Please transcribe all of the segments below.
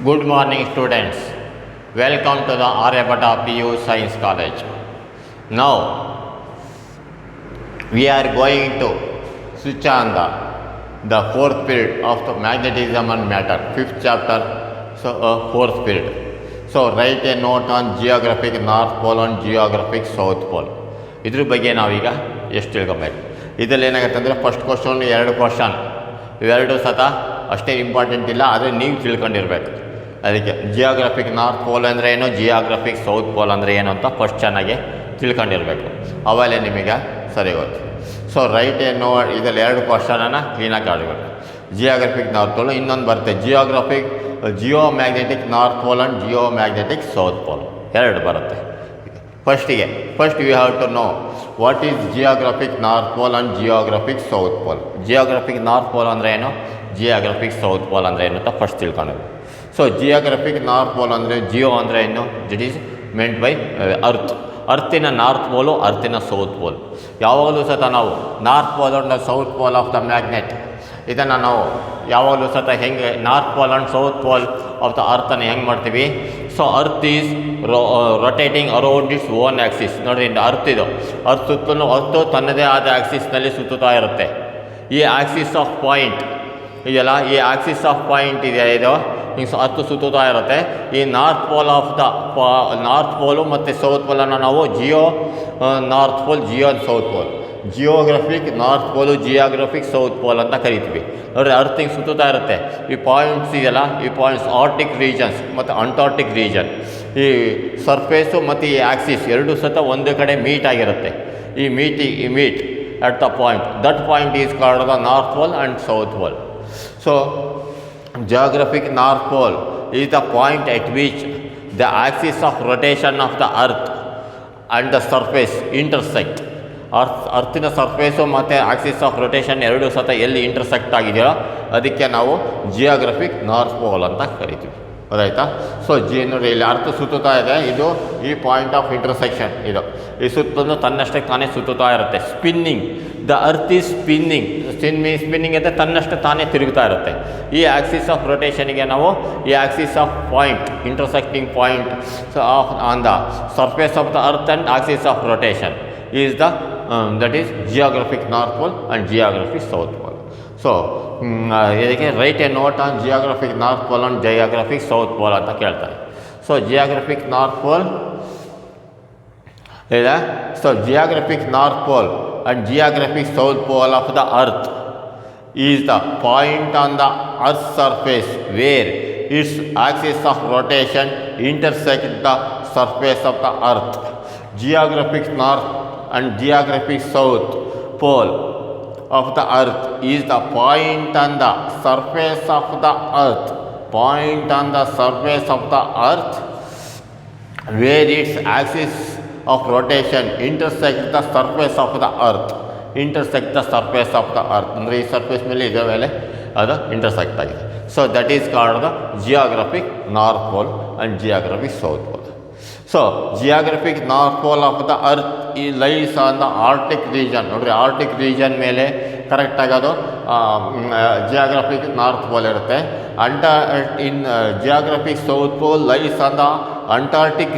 Good morning, students. Welcome to the Aryabhata PU Science College. Now, we are going to switch on the fourth period of the magnetism and matter, fifth chapter, fourth period. So, write a note on geographic North Pole and geographic South Pole. ಇದ್ರ ಬಗ್ಗೆ ನಾವೀಗ ಎಷ್ಟು ತಿಳ್ಕೊಬೇಕು. ಇದರಲ್ಲಿ ಏನಾಗುತ್ತೆ ಅಂದರೆ first question ಎರಡು question ಇವೆರಡು ಸತ ಅಷ್ಟೇ ಇಂಪಾರ್ಟೆಂಟ್ ಇಲ್ಲ, ಆದರೆ ನೀವು ತಿಳ್ಕೊಂಡಿರ್ಬೇಕು. ಅದಕ್ಕೆ ಜಿಯೋಗ್ರಫಿಕ್ ನಾರ್ತ್ ಪೋಲ್ ಅಂದರೆ ಏನು, ಜಿಯೋಗ್ರಫಿಕ್ ಸೌತ್ ಪೋಲ್ ಅಂದರೆ ಏನು ಅಂತ ಫಸ್ಟ್ ಚೆನ್ನಾಗಿ ತಿಳ್ಕೊಂಡಿರಬೇಕು. ಅವಾಗಲೇ ನಿಮಗೆ ಸರಿ ಗೊತ್ತು. ಸೊ ರೈಟ್ ಏನು ಇದರಲ್ಲಿ ಎರಡು ಕ್ವಶನನ್ನು ಕ್ಲೀನಾಗಿ ಆಡಬೇಕು. ಜಿಯೋಗ್ರಫಿಕ್ ನಾರ್ತ್ ಪೋಲ್, ಇನ್ನೊಂದು ಬರುತ್ತೆ geo magnetic north pole and geo magnetic south pole, ಎರಡು ಬರುತ್ತೆ. First you have to know what is geographic north pole and geographic south pole. Geographic north pole ಅಂದರೆ ಏನು, ಜಿಯೋಗ್ರಫಿಕ್ ಸೌತ್ ಪೋಲ್ ಅಂದರೆ ಏನು ಅಂತ first ತಿಳ್ಕೊಂಡಿದ್ವಿ. ಸೊ ಜಿಯೋಗ್ರಫಿಕ್ ನಾರ್ತ್ ಪೋಲ್ ಅಂದರೆ geo ಅಂದರೆ ಏನು, ಇಟ್ ಈಸ್ ಮೆಂಟ್ ಬೈ ಅರ್ತಿನ ನಾರ್ತ್ ಪೋಲು, ಅರ್ತಿನ ಸೌತ್ ಪೋಲ್. ಯಾವಾಗಲೂ ಸತ ನಾವು north pole and south pole of the magnet, ಇದನ್ನು ನಾವು ಯಾವಾಗಲೂ ಸತ ಹೆಂಗೆ north pole and south pole of the ಅರ್ಥನ್ನು ಹೆಂಗೆ ಮಾಡ್ತೀವಿ. So earth is rotating around its own axis. ನೋಡಿರಿ, ಅರ್ತ್ ಸುತ್ತಲೂ ಅರ್ತು ತನ್ನದೇ ಆದ ಆ್ಯಕ್ಸಿಸ್ನಲ್ಲಿ ಸುತ್ತುತ್ತಾ ಇರುತ್ತೆ. ಈ ಆ್ಯಕ್ಸಿಸ್ ಆಫ್ ಪಾಯಿಂಟ್ ಇದೆಯಲ್ಲ, ಈ ಆ್ಯಕ್ಸಿಸ್ ಆಫ್ ಪಾಯಿಂಟ್ ಇದೆ, ಇದು ಹಿಂಗೆ ಅರ್ತು ಸುತ್ತುತ್ತಾ ಇರುತ್ತೆ. ಈ north pole of the north pole ಮತ್ತು ಸೌತ್ ಪೋಲನ್ನು ನಾವು geo north pole, geo south pole, geographic north pole, geographic south pole ಅಂತ ಕರಿತೀವಿ. ನೋಡಿರಿ, ಅರ್ತ್ ಹಿಂಗೆ ಸುತ್ತುತ್ತಾ ಇರುತ್ತೆ. ಈ ಪಾಯಿಂಟ್ಸ್ ಇದೆಯಲ್ಲ, ಈ ಪಾಯಿಂಟ್ಸ್ ಆರ್ಟಿಕ್ ರೀಜನ್ಸ್ ಮತ್ತು ಅಂಟಾರ್ಟಿಕ್ ರೀಜನ್. ಈ ಸರ್ಫೇಸು ಮತ್ತು ಈ ಆ್ಯಕ್ಸಿಸ್ ಎರಡೂ ಸತ ಒಂದು ಕಡೆ ಮೀಟ್ ಆಗಿರುತ್ತೆ. ಈ meet at the point, that point is called the north pole and south pole. So geographic north pole is the point at which the axis of rotation of the earth and the surface intersect. ಅರ್ತಿನ surface ಮತ್ತು axis of rotation ಎರಡೂ ಸತ ಎಲ್ಲಿ intersect ಆಗಿದೆಯೋ ಅದಕ್ಕೆ ನಾವು geographic north pole ಅಂತ ಕರಿತೀವಿ. ಗೊತ್ತಾಯ್ತಾ? ಸೊ ನೋಡಿ, ಇಲ್ಲಿ ಅರ್ಥ ಸುತ್ತುತ್ತಾ ಇದೆ, ಇದು ಈ ಪಾಯಿಂಟ್ ಆಫ್ ಇಂಟರ್ಸೆಕ್ಷನ್. ಇದು ಈ ಸುತ್ತಲೂ ತನ್ನಷ್ಟಕ್ಕೆ ತಾನೇ ಸುತ್ತುತ್ತಾ ಇರುತ್ತೆ. Spinning, the earth is spinning ಅಂದರೆ ತನ್ನಷ್ಟು ತಾನೇ ತಿರುಗ್ತಾ ಇರುತ್ತೆ. ಈ ಆಕ್ಸಿಸ್ ಆಫ್ ರೊಟೇಷನಿಗೆ ನಾವು ಈ Axis of point, intersecting point on the surface of the earth and Axis of rotation is that is geographic north pole and geographic south pole. So ಇದಕ್ಕೆ write a note on geographic north pole and geographic south pole ಅಂತ ಕೇಳ್ತಾರೆ. So geographic north pole ಇದೆ. So geographic north pole and geographic south pole of the earth is the point on the earth surface where its axis of rotation intersect the surface of the earth. Geographic north and geographic south pole of the earth is the point on the surface of the earth, where its axis of rotation intersect the surface of the earth. ಅಂದರೆ ಈ surface ಮೇಲೆ ಇದರ ಮೇಲೆ ಅದು intersect ಆಗಿದೆ. So that is called the geographic north pole and geographic south pole. So geographic north pole of the earth ಈ lies on the arctic region. ನೋಡಿರಿ, arctic region ಮೇಲೆ ಕರೆಕ್ಟಾಗಿ ಅದು ಜಿಯೋಗ್ರಫಿಕ್ ನಾರ್ತ್ ಪೋಲ್ ಇರುತ್ತೆ. Geographic south pole lies on the antarctic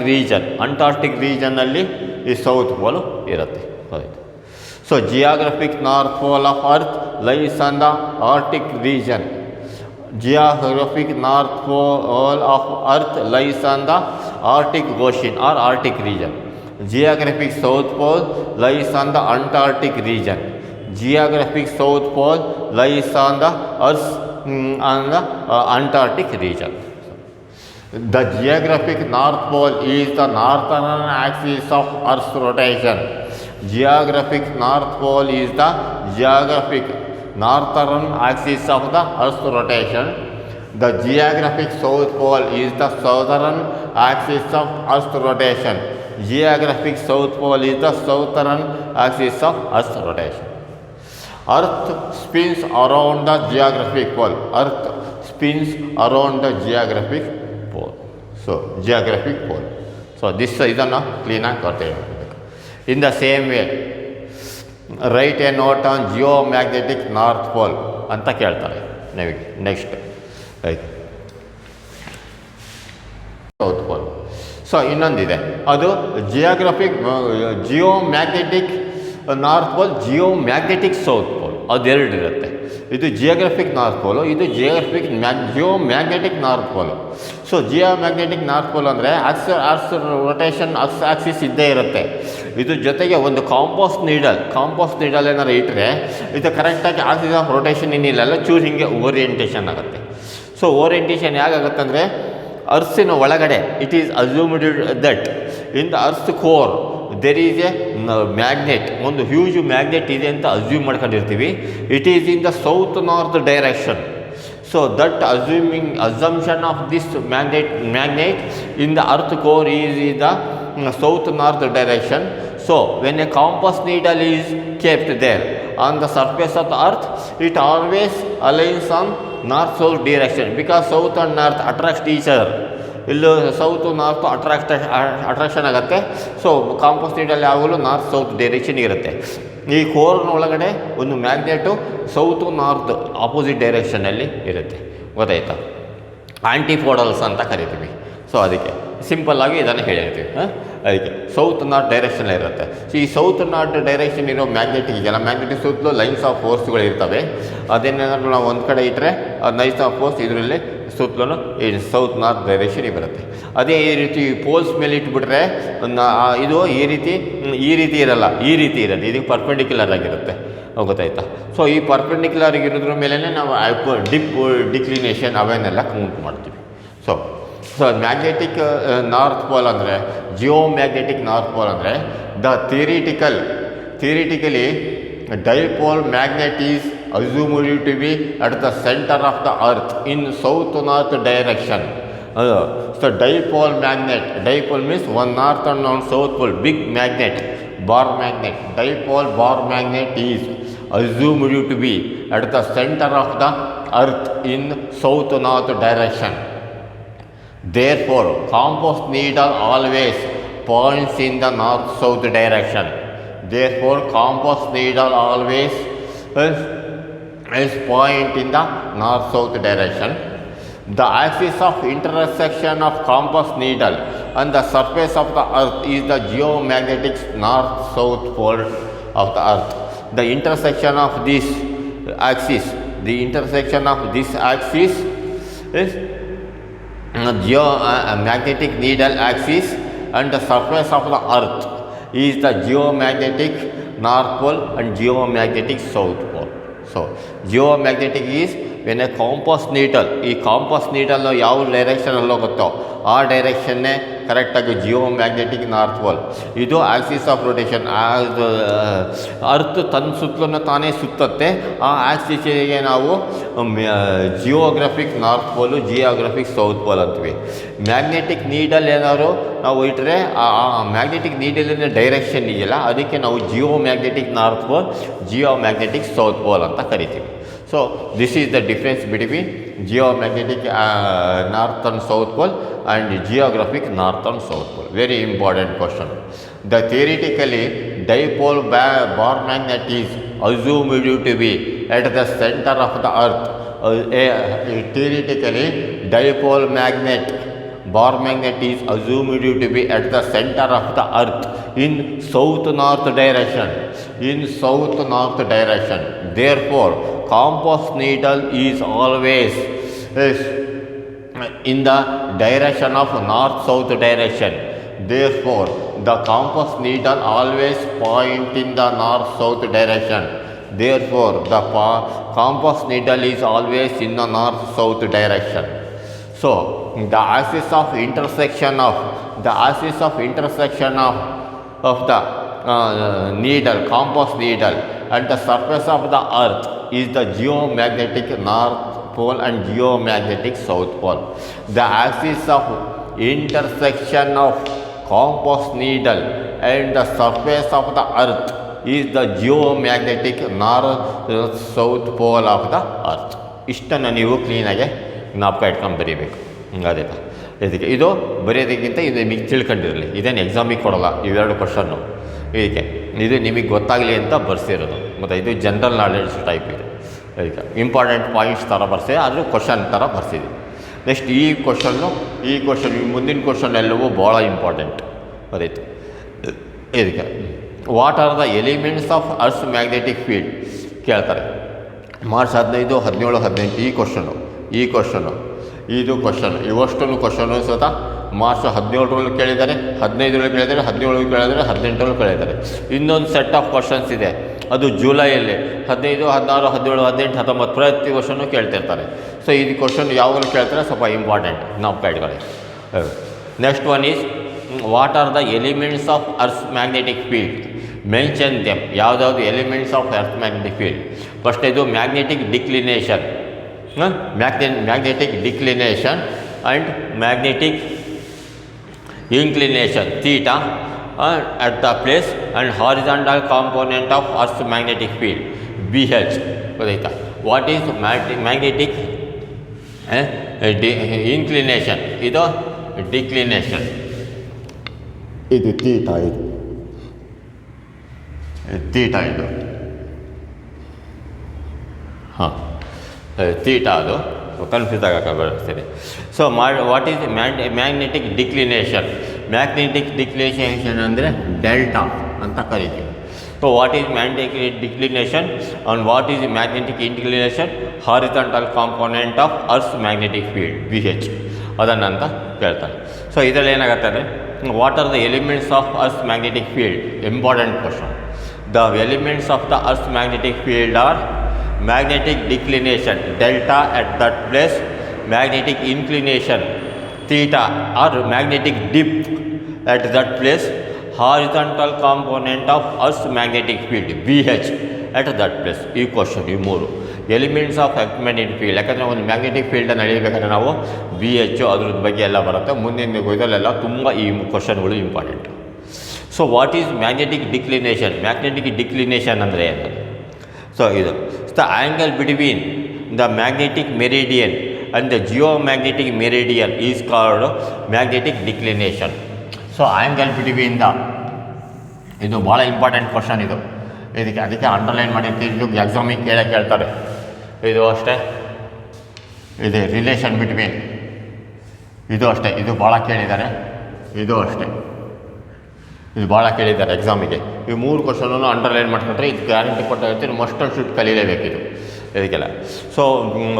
ರೀಜನ್ನಲ್ಲಿ ಈ south pole ಇರುತ್ತೆ. So geographic north pole of earth lies on the arctic region. Geographic north pole of earth lies on the Arctic Ocean or Arctic region. Geographic south pole lies on the Antarctic region. Geographic south pole lies on the earth on the Antarctic region. The geographic north pole is the northern axis of earth's rotation. Geographic north pole is the geographic northern axis of the earth's rotation. The geographic south pole is the southern axis of earth's rotation. Geographic south pole is the southern axis of earth's rotation. Earth spins around the geographic pole. Earth spins around the geographic pole. So geographic pole. So this ಇದನ್ನು ಕ್ಲೀನಾಗಿ ಗೊತ್ತಿರಬೇಕು. In the same way, write a note on geomagnetic north pole ಅಂತ ಕೇಳ್ತಾರೆ ನಿಮಗೆ. Next south pole. So ಇನ್ನೊಂದಿದೆ, ಅದು geo magnetic north pole, geo magnetic south pole, ಅದೆರಡು ಇರುತ್ತೆ. ಇದು ಜಿಯೋಗ್ರಫಿಕ್ ನಾರ್ತ್ ಪೋಲು, ಇದು geo magnetic north pole. So geo magnetic north pole ಅಂದರೆ ಅರ್ಸ್ ರೊಟೇಷನ್ ಆಕ್ಸಿಸ್ ಇದ್ದೇ ಇರುತ್ತೆ. ಇದ್ರ ಜೊತೆಗೆ ಒಂದು ಕಾಂಪಾಸ್ ನೀಡಲ್ ಏನಾರು ಇಟ್ಟರೆ ಇದು ಕರೆಕ್ಟಾಗಿ ಆಕ್ಸಿಸ್ ಆಫ್ ರೊಟೇಷನ್ ಏನಿಲ್ಲ, ಚೂರು ಹಿಂಗೆ ಓರಿಯೆಂಟೇಷನ್ ಆಗುತ್ತೆ. ಸೊ ಓರಿಯೆಂಟೇಷನ್ ಹೇಗಾಗುತ್ತೆ ಅಂದರೆ, ಅರ್ಸಿನ ಒಳಗಡೆ it is assumed that in the earth core there is a magnet, ಒಂದು ಹ್ಯೂಜ್ ಮ್ಯಾಗ್ನೆಟ್ ಇದೆ ಅಂತ ಅಸ್ಯೂಮ್ ಮಾಡ್ಕೊಂಡಿರ್ತೀವಿ. It is in the south north direction. So that assumption of this magnet in the earth core is in the south north direction. So when a compass needle is kept there on the surface of the earth, it always aligns on north-south direction, because south and north attract each other. ಇಲ್ಲೂ south north attraction ಆಗುತ್ತೆ. So compass needle ಯಾವಾಗಲೂ north south direction ಇರುತ್ತೆ. ಈ ಕೋರ್ನ ಒಳಗಡೆ ಒಂದು magnate south north opposite ಡೈರೆಕ್ಷನಲ್ಲಿ ಇರುತ್ತೆ. ಗೊತ್ತಾಯ್ತಾ? ಆಂಟಿಪೋಡಲ್ಸ್ ಅಂತ ಕರಿತೀವಿ. ಸೊ ಅದಕ್ಕೆ ಸಿಂಪಲ್ಲಾಗಿ ಇದನ್ನು ಹೇಳಿರ್ತೀವಿ. ಅದಕ್ಕೆ ಸೌತ್ ನಾರ್ತ್ ಡೈರೆಕ್ಷನ್ ಇರುತ್ತೆ. ಸೊ ಈ ಸೌತ್ ನಾರ್ತ್ ಡೈರೆಕ್ಷನ್ ಇರೋ ಮ್ಯಾಗ್ನೆಟಿಕ್ ಇದೆಯಲ್ಲ, ಮ್ಯಾಗ್ನೆಟಿಕ್ ಸುತ್ತಲೂ ಲೈನ್ಸ್ ಆಫ್ ಫೋರ್ಸ್ಗಳು ಇರ್ತವೆ. ಅದೇನಾದ್ರೂ ನಾವು ಒಂದು ಕಡೆ ಇಟ್ಟರೆ ಲೈನ್ಸ್ ಆಫ್ ಫೋರ್ಸ್ ಇದರಲ್ಲಿ ಸುತ್ತಲೂ ಈ ಸೌತ್ ನಾರ್ತ್ ಡೈರೆಕ್ಷನ್ ಬರುತ್ತೆ. ಅದೇ ಈ ರೀತಿ ಪೋಲ್ಸ್ ಮೇಲೆ ಇಟ್ಬಿಟ್ರೆ ಇದು ಈ ರೀತಿ ಇರಲ್ಲ, ಈ ರೀತಿ ಇರುತ್ತೆ. ಇದಕ್ಕೆ ಪರ್ಪೆಂಡಿಕ್ಯುಲರ್ ಆಗಿರುತ್ತೆ. ಗೊತ್ತಾಯ್ತಾ? ಸೊ ಈ ಪರ್ಪೆಂಡಿಕ್ಯುಲರ್ ಆಗಿರೋದ್ರ ಮೇಲೆ ನಾವು ಡಿಕ್ಲಿನೇಷನ್ ಅವನ್ನೆಲ್ಲ ಕೌಂಟ್ ಮಾಡ್ತೀವಿ. ಸೊ ಮ್ಯಾಗ್ನೆಟಿಕ್ ನಾರ್ತ್ ಪೋಲ್ ಅಂದರೆ, ಜಿಯೋ ಮ್ಯಾಗ್ನೆಟಿಕ್ ನಾರ್ತ್ ಪೋಲ್ ಅಂದರೆ, the theoretically dipole magnet is assumed to be at the center of the earth in south-north direction. So dipole means one north and one south pole, big magnet, bar magnet. Dipole bar magnet is assumed to be at the center of the earth in south-north direction. Therefore, compass needle always points in the north-south direction. Therefore, compass needle always is point in the north-south direction. The axis of intersection of compass needle and the surface of the earth is the geomagnetic north-south pole of the earth. The intersection of this axis is geomagnetic needle axis and the surface of the earth is the geomagnetic north pole and geomagnetic south pole. So geomagnetic is when a compass needle, ಈ compass needle ಯಾವ ಡೈರೆಕ್ಷನಲ್ಲಿ ಹೋಗುತ್ತೋ ಆ ಡೈರೆಕ್ಷನ್ನೇ ಕರೆಕ್ಟಾಗಿ ಜಿಯೋಮ್ಯಾಗ್ನೆಟಿಕ್ north pole. ಇದು Axis of rotation. Earth ತನ್ನ ಸುತ್ತಲೂ ತಾನೇ ಸುತ್ತತ್ತೆ. ಆ ಆಕ್ಸಿಸ್ಗೆ ನಾವು geographic north pole, geographic south pole ಅಂತೀವಿ. ಮ್ಯಾಗ್ನೆಟಿಕ್ ನೀಡಲ್ ಏನಾದ್ರು ನಾವು ಇಟ್ಟರೆ ಆ ಮ್ಯಾಗ್ನೆಟಿಕ್ ನೀಡಲಿನ ಡೈರೆಕ್ಷನ್ ಇದೆಯಲ್ಲ, ಅದಕ್ಕೆ ನಾವು ಜಿಯೋಮ್ಯಾಗ್ನೆಟಿಕ್ ನಾರ್ತ್ ಪೋಲ್, ಜಿಯೋಮ್ಯಾಗ್ನೆಟಿಕ್ ಸೌತ್ ಪೋಲ್ ಅಂತ ಕರಿತೀವಿ. So this is the difference between geomagnetic north and south pole and geographic north and south pole. Very important question. The theoretically dipole bar magnet is assumed to be at the center of the earth. Theoretically dipole bar magnet is assumed to be at the center of the earth in south-north direction. Therefore, compass needle is always in the direction of north-south direction. Therefore, the compass needle always point in the north-south direction. Therefore, the compass needle is always in the north-south direction. So, the axis of intersection of the needle, compass needle, and the surface of the earth is the geomagnetic north pole and geomagnetic south pole. The axis of intersection of compass needle and the surface of the earth is the geomagnetic north south pole of the earth. ಇಷ್ಟನ್ನು ನೀವು ಕ್ಲೀನಾಗಿ ಜ್ಞಾಪಕ ಇಟ್ಕೊಂಡು ಬರೀಬೇಕು. ಅದೇತಾ ಇದಕ್ಕೆ ಇದು ಬರೆಯೋದಕ್ಕಿಂತ ಇದು ನಿಮಗೆ ತಿಳ್ಕೊಂಡಿರಲಿ. ಇದೇನು ಎಕ್ಸಾಮಿಗೆ ಕೊಡೋಲ್ಲ ಇವೆರಡು ಕ್ವಶನ್ನು. ಇದು ನಿಮಗೆ ಗೊತ್ತಾಗಲಿ ಅಂತ ಬರ್ಸಿರೋದು. ಮತ್ತು ಇದು ಜನರಲ್ ನಾಲೆಡ್ಜ್ ಟೈಪ್ ಇದೆ. ಅದಕ್ಕೆ ಇಂಪಾರ್ಟೆಂಟ್ ಪಾಯಿಂಟ್ಸ್ ಥರ ಬರ್ಸಿದೆ, ಆದರೂ ಕ್ವಶನ್ ಥರ ಬರ್ಸಿದೆ. ನೆಕ್ಸ್ಟ್ ಈ ಕ್ವಶನ್ ಮುಂದಿನ ಕ್ವಶನ್ ಎಲ್ಲವೂ ಭಾಳ ಇಂಪಾರ್ಟೆಂಟ್ ಬರೀತು ಇದಕ್ಕೆ. What are the elements of earth magnetic field ಕೇಳ್ತಾರೆ. ಮಾರ್ಚ್ 15, 17, 18 ಈ ಕ್ವಶನ್ನು ಇದು ಕ್ವಶನ್ ಇವಷ್ಟೊಂದು ಕ್ವಶನು ಸ್ವತಃ ಮಾರ್ಚ್ 17ರಲ್ಲಿ ಕೇಳಿದ್ದಾರೆ, 15ರಲ್ಲಿ ಕೇಳಿದ್ದಾರೆ, 17ರಲ್ಲಿ ಕೇಳಿದ್ದಾರೆ, 18ರಲ್ಲಿ ಕೇಳಿದ್ದಾರೆ. ಇನ್ನೊಂದು ಸೆಟ್ ಆಫ್ ಕ್ವಶನ್ಸ್ ಇದೆ, ಅದು ಜುಲೈಯಲ್ಲಿ 15, 16, 17, 18, 19 ಪ್ರತಿ ವರ್ಷವೂ ಕೇಳ್ತಿರ್ತಾರೆ. ಸೊ ಇದು ಕ್ವಶನ್ ಯಾವಾಗಲೂ ಕೇಳ್ತಾರೆ, ಸ್ವಲ್ಪ ಇಂಪಾರ್ಟೆಂಟ್ ನಾವು ಕೈಡ್ಕೊಳ್ಳಿ. Next one is what are the elements of earth magnetic field, mention them. ಯಾವುದಾದ್ರು elements of earth magnetic field. First ಇದು magnetic declination, magnetic declination and magnetic inclination theta at the place and horizontal component of earth's magnetic field BH. ಗೊತ್ತಾಯ್ತಾ? What is magnetic inclination, ಇದು ಡಿಕ್ಲಿನೇಷನ್, ಇದು theta, ಇದು ಹಾಂ theta, ಅದು confuse ಆಗಕ್ಕೆ ಬರ್ತದೆ. So what is magnetic declination? Magnetic declination ಅಂದರೆ delta ಅಂತ ಕರಿತೀವಿ. So what is magnetic declination and what is magnetic inclination? Horizontal component of earth magnetic field BH ಅದನ್ನಂತ ಕೇಳ್ತಾರೆ. ಸೊ ಇದರಲ್ಲಿ ಏನಾಗುತ್ತೆ ಅಂದರೆ what are the elements of earth magnetic field? Important question. The elements of the earth magnetic field are magnetic declination delta at that place, magnetic inclination theta or magnetic dip at that place, horizontal component of earth's magnetic field BH at that place. ಈ question ಈ ಮೂರು elements of magnetic field. ಯಾಕಂದರೆ ಒಂದು magnetic ಫೀಲ್ಡನ್ನು ಅಳಿಬೇಕಾದ್ರೆ ನಾವು BH ಅದ್ರದ್ದು ಬಗ್ಗೆ ಎಲ್ಲ ಬರುತ್ತೆ. ಮುಂದಿನ ಇದರಲ್ಲೆಲ್ಲ ತುಂಬ ಈ ಕ್ವಶನ್ಗಳು important. So what is magnetic declination? Magnetic declination ಅಂದರೆ ಏನು? ಸೊ ಇದು the angle between the magnetic meridian and the geomagnetic meridian is called magnetic declination. So angle between the, ಇದು ಭಾಳ ಇಂಪಾರ್ಟೆಂಟ್ ಕ್ವಶನ್ ಇದು. ಅದಕ್ಕೆ ಅಂಡರ್ಲೈನ್ ಮಾಡಿರ್ತೀವಿ, ಇದು ಎಕ್ಸಾಮಿಗೆ ಕೇಳ್ತಾರೆ. ಇದು ಅಷ್ಟೇ, ಇದು ರಿಲೇಷನ್ ಬಿಟ್ವೀನ್, ಇದು ಅಷ್ಟೇ, ಇದು ಭಾಳ ಕೇಳಿದ್ದಾರೆ, ಇದು ಅಷ್ಟೇ, ಇದು ಭಾಳ ಕೇಳಿದ್ದಾರೆ ಎಕ್ಸಾಮಿಗೆ. ಈ ಮೂರು ಕ್ವಶನನ್ನು ಅಂಡರ್ಲೈನ್ ಮಾಡ್ಕೊಂಡ್ರೆ ಇದು ಗ್ಯಾರಂಟಿ ಕೊಟ್ಟಿರ್ತೀವಿ, ಮಸ್ಟ್ ಆ್ಯಂಡ್ ಶುಡ್ ಕಲೀಲೇಬೇಕಿದು ಇದಕ್ಕೆಲ್ಲ. So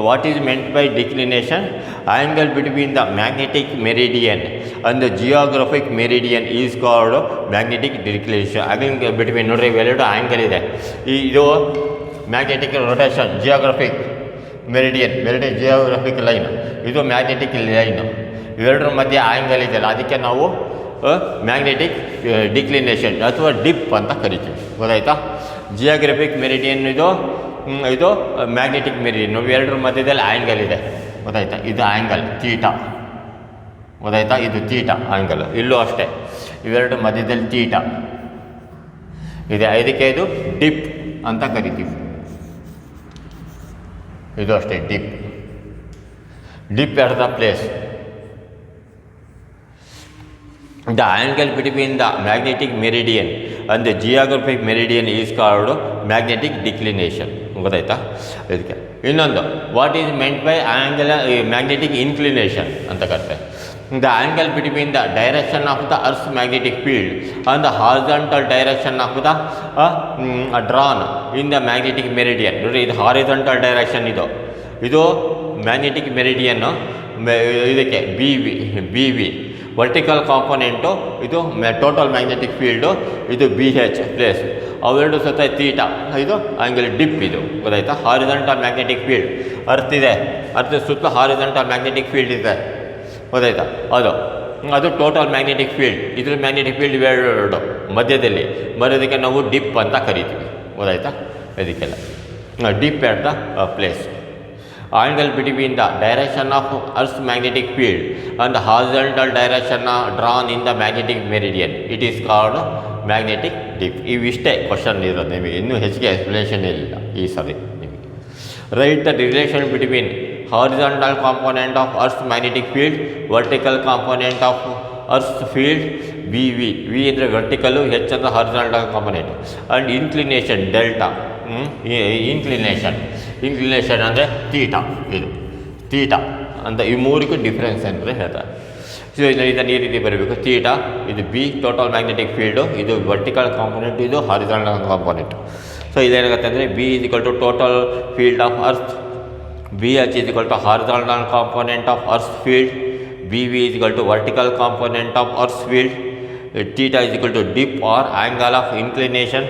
what is meant by declination? Angle between the magnetic meridian and the geographic meridian is called magnetic declination. Angle between ನೋಡ್ರಿ, ಇವೆರಡು ಆ್ಯಂಗಲ್ ಇದೆ. ಇದು magnetic rotation, geographic meridian geographic line, ಇದು magnetic line. ಇವೆರಡರ ಮಧ್ಯೆ angle ಇದೆಯಲ್ಲ, ಅದಕ್ಕೆ ನಾವು ಮ್ಯಾಗ್ನೆಟಿಕ್ ಡಿಕ್ಲಿನೇಷನ್ ಅಥವಾ ಡಿಪ್ ಅಂತ ಕರಿತೀವಿ. ಗೊತ್ತಾಯ್ತಾ? ಜಿಯೋಗ್ರಫಿಕ್ ಮೆರಿಡಿಯನ್ ಇದು ಮ್ಯಾಗ್ನೆಟಿಕ್ ಮೆರಿಡಿಯನ್, ಎರಡರ ಮಧ್ಯದಲ್ಲಿ ಆ್ಯಂಗಲ್ ಇದೆ. ಗೊತ್ತಾಯ್ತಾ? ಇದು ಆ್ಯಂಗಲ್ ತೀಟಾ. ಗೊತ್ತಾಯ್ತಾ? ಇದು ತೀಟಾ ಆ್ಯಂಗಲ್. ಇಲ್ಲೂ ಅಷ್ಟೇ, ಇವೆರಡು ಮಧ್ಯದಲ್ಲಿ ತೀಟಾ ಇದೆ, ಇದಕ್ಕೆ ಇದು ಡಿಪ್ ಅಂತ ಕರಿತೀವಿ. ಇದು ಅಷ್ಟೇ, dip at the place. The angle between the magnetic meridian and the geographic meridian is called magnetic declination. ಗೊತ್ತಾಯ್ತಾ? ಇದಕ್ಕೆ ಇನ್ನೊಂದು what is meant by magnetic inclination ಅಂತ ಕರೀತಾರೆ. The angle between the direction of the earth magnetic field and the horizontal direction of the drawn in the magnetic meridian. ನೋಡಿ, ಇದು horizontal direction, ಇದು magnetic ಮೆರಿಡಿಯನ್ನು, ಇದಕ್ಕೆ B V vertical component, ಇದು total magnetic field, ಇದು BH place. ಅವೆರಡು ಸತ theta, ಇದು angle drip. ಇದು ಗೊತ್ತಾಯ್ತಾ? ಹಾರಿಜಾಂಟಲ್ ಮ್ಯಾಗ್ನೆಟಿಕ್ ಫೀಲ್ಡ್ ಅರ್ತ್ ಇದೆ, ಅರ್ಥ ಸುತ್ತ ಹಾರಿಜಾಂಟಲ್ ಮ್ಯಾಗ್ನೆಟಿಕ್ ಫೀಲ್ಡ್ ಇದೆ. ಗೊತ್ತಾಯ್ತಾ? ಅದು ಟೋಟಲ್ ಮ್ಯಾಗ್ನೆಟಿಕ್ ಫೀಲ್ಡ್. ಇದ್ರ ಮ್ಯಾಗ್ನೆಟಿಕ್ ಫೀಲ್ಡ್ ಇವೆರಡು ಮಧ್ಯದಲ್ಲಿ ಬರೋದಕ್ಕೆ ನಾವು ಡಿಪ್ ಅಂತ ಕರಿತೀವಿ. ಗೊತ್ತಾಯ್ತಾ? ಇದಕ್ಕೆಲ್ಲ dip at the place. Angle between the direction of Earth's magnetic field and the horizontal direction drawn in the magnetic meridian, it is called magnetic dip. ಇವಿಷ್ಟೇ ಕ್ವಶನ್ ಇರೋದು, ನಿಮಗೆ ಇನ್ನೂ ಹೆಚ್ಚಿಗೆ ಎಕ್ಸ್ಪ್ಲನೇಷನ್ ಇಲ್ಲ ಈ ಸರಿ ನಿಮಗೆ. Right the relation between horizontal component of earth magnetic field, vertical component of earth field V ಅಂದರೆ ವರ್ಟಿಕಲ್ಲು, H ಅಂದರೆ horizontal component, and inclination delta. Inclination ಅಂದರೆ ತೀಟಾ, ಇದು ತೀಟಾ ಅಂತ ಈ ಮೂರಿಗೂ ಡಿಫ್ರೆನ್ಸ್ ಅಂದರೆ ಹೇಳ್ತಾರೆ. ಸೊ ಇದನ್ನು ಈ ರೀತಿ ಬರಬೇಕು. ಥೀಟಾ ಇದು ಬಿ ಟೋಟಲ್ ಮ್ಯಾಗ್ನೆಟಿಕ್ ಫೀಲ್ಡು, ಇದು ವರ್ಟಿಕಲ್ ಕಾಂಪೊನೆಂಟ್, ಇದು ಹಾರಿಜಾಂಟಲ್ ಕಾಂಪೊನೆಂಟ್. ಸೊ ಇದೇನಾಗುತ್ತೆ ಅಂದರೆ B is equal to total field of earth, B H is equal to horizontal component of earth field, B V is equal to vertical component of earth field, theta is equal to dip or angle of inclination.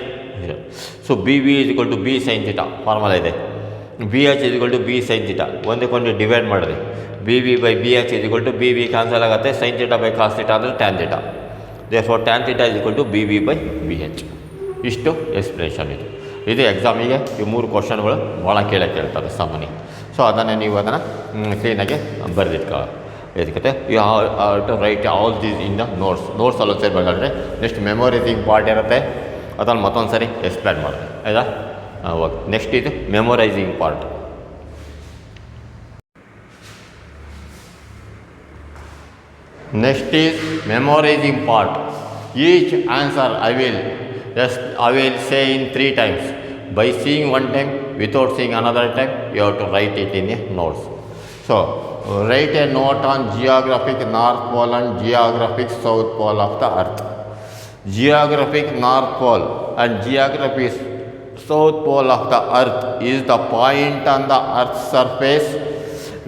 So BV is equal to B sin theta formula ಇದೆ. BH is equal to B sin theta ಒಂದಕ್ಕೊಂದು divide ಮಾಡಿರಿ. BV by BH is equal to BV cancel ಆಗುತ್ತೆ, sin theta by cos theta ಅಂದರೆ tan theta. Therefore tan theta is equal to BV by BH. ಇಷ್ಟು explanation ಇದು. ಇದು ಎಕ್ಸಾಮಿಗೆ ಈ ಮೂರು ಕ್ವಶನ್ಗಳು ಭಾಳ ಕೇಳ್ತಾರೆ ಸಾಮಾನ್ಯ. ಸೊ ಅದನ್ನು ನೀವು ಅದನ್ನು ಕ್ಲೀನಾಗಿ ಬರೆದಿಟ್ಕೊ ಇದಕ್ಕೆ you have to write all these in the notes ಅಲ್ಲೂ ಸೇರ್ಬೇಕಾದ್ರೆ ನೆಕ್ಸ್ಟ್ ಮೆಮೊರೈಸಿಂಗ್ ಪಾರ್ಟ್ ಇರುತ್ತೆ, ಅದನ್ನು ಮತ್ತೊಂದು ಸರಿ ಎಕ್ಸ್ಪ್ಲೇನ್ ಮಾಡಿದೆ ಆಯಿತಾ. ಓಕೆ, ನೆಕ್ಸ್ಟ್ ಇದು memorising part. Next is memorising part. Each answer I will say in 3 times. By seeing one time, without seeing another time, you have to write it in the notes. So write a note on geographic North Pole and geographic South Pole of the Earth. Geographic North Pole and geographic South Pole of the Earth is the point on the Earth's surface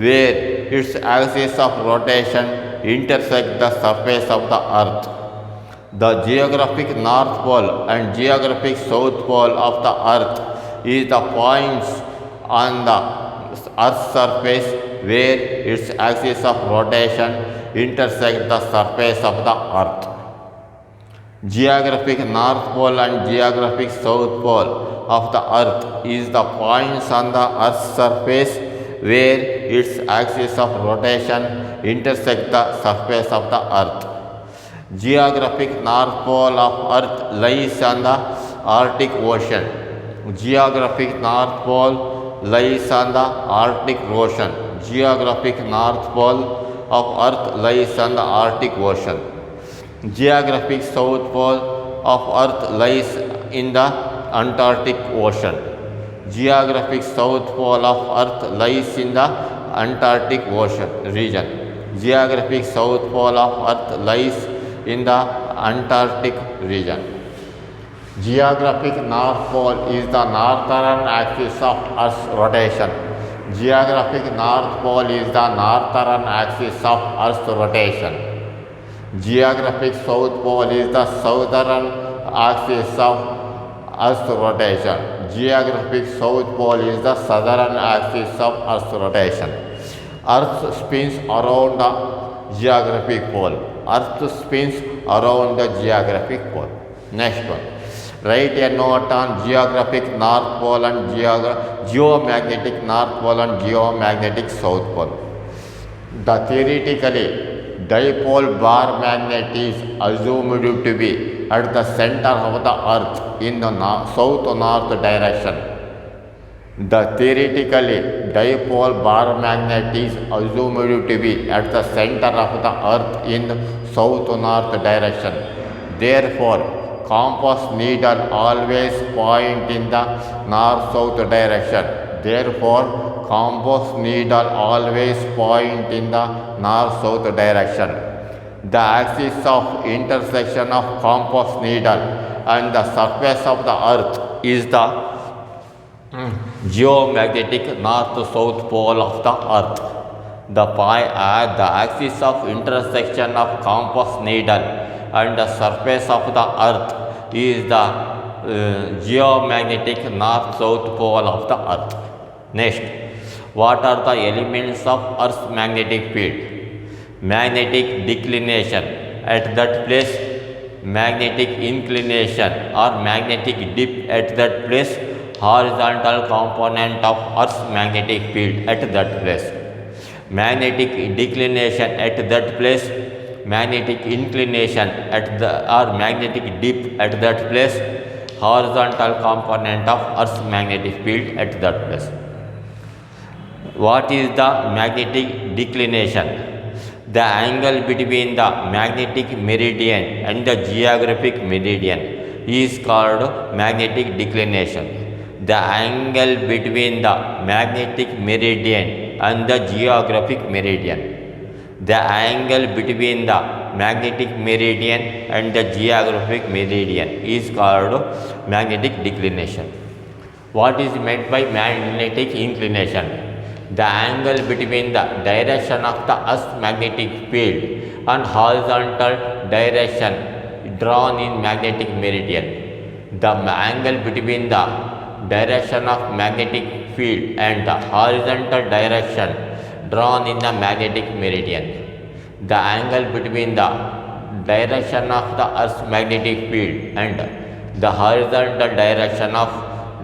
where its axis of rotation intersect the surface of the Earth. The geographic North Pole and geographic South Pole of the Earth is the points on the Earth's surface where its axis of rotation intersect the surface of the Earth. Geographic North Pole and geographic South Pole of the Earth is the points on the Earth's surface where its axis of rotation intersect the surface of the Earth. Geographic North Pole of Earth lies on the Arctic Ocean. Geographic North Pole lies on the Arctic Ocean. Geographic North Pole of Earth lies on the Arctic Ocean. Geographic South Pole of Earth lies in the Antarctic Ocean. Geographic South Pole of Earth lies in the Antarctic Ocean region. Geographic South Pole of Earth lies in the Antarctic region. Geographic North Pole is the northern axis of Earth's rotation. Geographic North Pole is the northern axis of Earth's rotation. Geographic South Pole is the southern axis of Earth's rotation. Geographic South Pole is the southern axis of Earth's rotation. Earth spins around the geographic pole. Earth spins around the geographic pole. Next one. Write a note on geographic North Pole and geomagnetic North Pole and geomagnetic South Pole. The theoretically dipole bar magnet is assumed to be at the center of the Earth in the south-north direction. The theoretically dipole bar magnet is assumed to be at the center of the Earth in the south-north direction. Therefore, compass needle always point in the north-south direction. Therefore, compass needle always point in the north-south direction. The axis of intersection of compass needle and the surface of the Earth is the geomagnetic north-south pole of the Earth. The axis of intersection of compass needle and the surface of the Earth is the geomagnetic north-south pole of the Earth. Next, what are the elements of Earth's magnetic field? Magnetic declination, at that place magnetic inclination or magnetic dip, at that place horizontal component of Earth's magnetic field, at that place magnetic declination, at that place magnetic inclination, at the or magnetic dip, at that place horizontal component of Earth's magnetic field, at that place. What is the magnetic declination? The angle between the magnetic meridian and the geographic meridian is called magnetic declination. The angle between the magnetic meridian and the geographic meridian. The angle between the magnetic meridian and the geographic meridian is called magnetic declination. What is meant by magnetic inclination? The angle between the direction of the Earth's magnetic field and horizontal direction drawn in magnetic meridian. The angle between the direction of magnetic field and the horizontal direction drawn in the magnetic meridian. The angle between the direction of the Earth's magnetic field and the horizontal direction of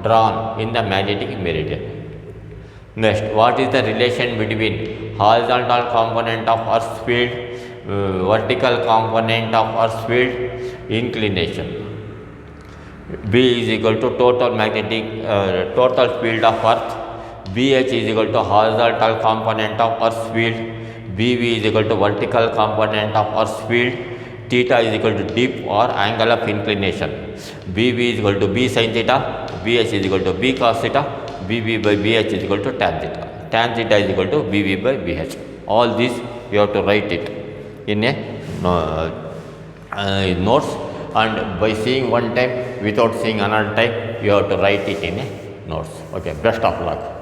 drawn in the magnetic meridian. Next, what is the relation between horizontal component of Earth's field, vertical component of Earth's field, inclination? B is equal to total field of Earth. BH is equal to horizontal component of Earth's field. BV is equal to vertical component of Earth's field. Theta is equal to dip or angle of inclination. BV is equal to B sin theta. BH is equal to B cos theta. BV by BH is equal to tan theta. Tan theta is equal to BV by BH. All this you have to write it in a notes, and by seeing one time without seeing another time you have to write it in a notes. Okay, best of luck.